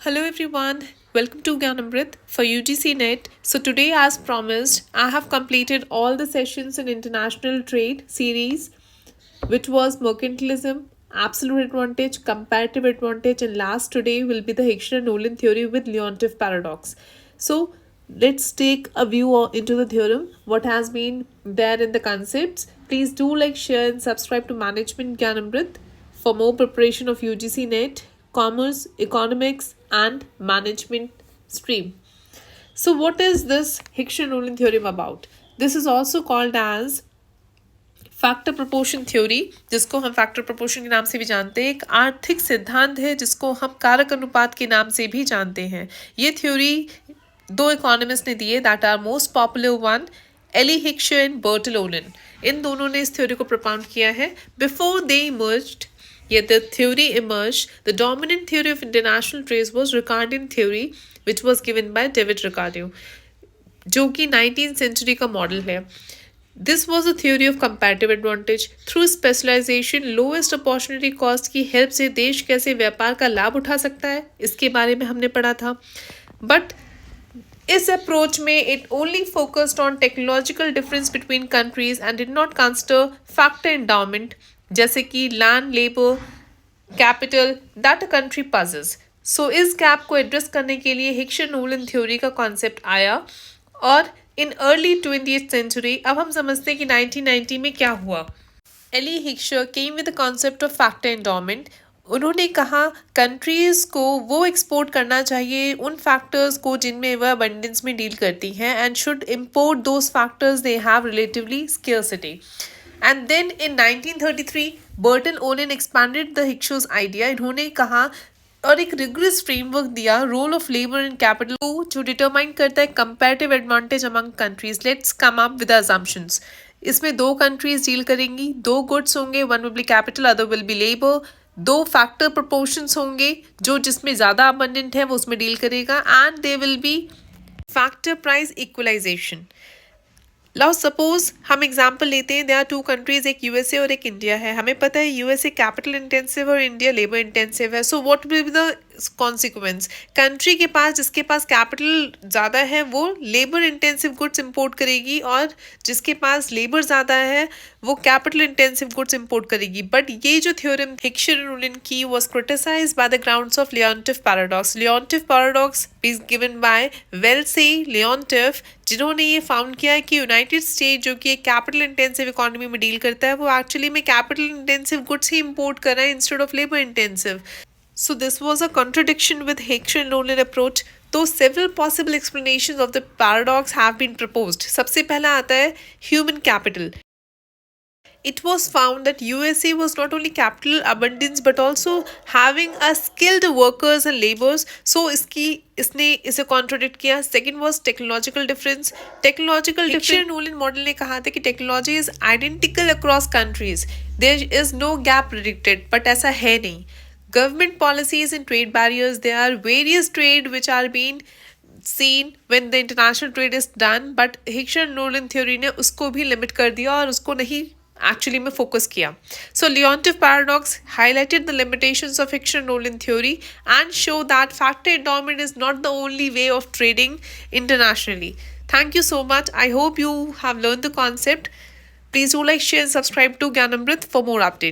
Hello everyone, welcome to Gyanamrit for UGC NET. So today as promised, I have completed all the sessions in International Trade series which was mercantilism, absolute advantage, comparative advantage, and last today will be the Heckscher-Nolan theory with Leontief paradox. So let's take a view into the theorem, what has been there in the concepts. Please do like, share and subscribe to Management Gyanamrit for more preparation of UGC NET, Commerce, Economics and Management stream. So what is this Heckscher-Nolan theorem about? This is also called as factor proportion theory, जिसको हम factor proportion के नाम से भी जानते हैं, एक आर्थिक सिद्धांत है जिसको हम कारक अनुपात के नाम से भी जानते हैं. ये थ्योरी दो इकोनॉमिस्ट ने दिए, that are most popular one, Eli Heckscher and Bertil Ohlin. इन दोनों ने इस थ्योरी को propound किया है. Before they emerged, yet the theory emerged, the dominant theory of international trade was Ricardian theory, which was given by David Ricardo, जो कि 19th century का मॉडल है. This was a theory of comparative advantage. Through specialization, lowest opportunity cost की help से देश कैसे व्यापार का लाभ उठा सकता है, इसके बारे में हमने पढ़ा था. बट इस अप्रोच में it only focused on technological difference between countries and did not consider factor endowment, जैसे कि land, labor, capital that a country possesses. So इस गैप को एड्रेस करने के लिए हिक्शर-नोलन थ्योरी का कॉन्सेप्ट आया. और इन अर्ली 20th सेंचुरी, अब हम समझते हैं कि 1990 में क्या हुआ. Eli Heckscher came with the concept of factor endowment. उन्होंने कहा कंट्रीज को वो एक्सपोर्ट करना चाहिए उन फैक्टर्स को जिनमें वह अबंडेंस में डील करती हैं, and should import those factors they have relatively scarcity. And then in 1933 Bertil Ohlin expanded the Heckscher's idea. इन्होंने कहा और एक रिगरस फ्रेमवर्क दिया, role of labour and capital को, जो डिटरमाइन करता है comparative advantage among countries. Let's come up with assumptions. इसमें दो कंट्रीज डील करेंगी, दो गुड्स होंगे, one will be capital, other will be labour. दो फैक्टर प्रोपोर्शंस होंगे, जो जिसमें ज़्यादा अबंडेंट है वो उसमें डील करेगा, and they will be factor price equalization. लाओ सपोज हम एग्जाम्पल लेते हैं, दे आर टू कंट्रीज, एक यूएसए और एक इंडिया है. हमें पता है यूएसए कैपिटल इंटेंसिव और इंडिया लेबर इंटेंसिव है. So what will be the consequence? Country के पास, जिसके पास कैपिटल ज़्यादा है वो लेबर इंटेंसिव गुड्स इंपोर्ट करेगी, और जिसके पास लेबर ज़्यादा है वो कैपिटल इंटेंसिव गुड्स इंपोर्ट करेगी. बट ये जो थ्योरम हिक्शर-नोलन की was criticised by the grounds of Leontief paradox. Leontief paradox is given by वेल्सी लियोंटिफ, जिन्होंने ये फाउंड किया है कि यूनाइटेड स्टेट, जो कि एक कैपिटल इंटेंसिव इकोनॉमी में डील करता है, वो एक्चुअली में कैपिटल इंटेंसिव गुड्स ही इंपोर्ट कर रहा है instead of labour intensive. So this was a contradiction with Heckscher-Nolan approach. तो several possible explanations of the paradox have been proposed. सबसे पहला आता है human capital. It was found that USA was not only capital abundance but also having a skilled workers and laborers. So इसने इसे contradict किया. Second was technological difference. Heckscher-Nolan model ने कहा था कि technology is identical across countries. There is no gap predicted, but ऐसा है नहीं. Government policies and trade barriers, there are various trade which are being seen when the international trade is done, but Heckscher-Nolan theory ने उसको भी limit कर दिया और उसको नहीं actually में focus किया. So Leontief paradox highlighted the limitations of Heckscher-Nolan theory and show that factor endowment is not the only way of trading internationally. Thank you so much. I hope you have learned the concept. Please do like, share and subscribe to Gyanamrit for more updates.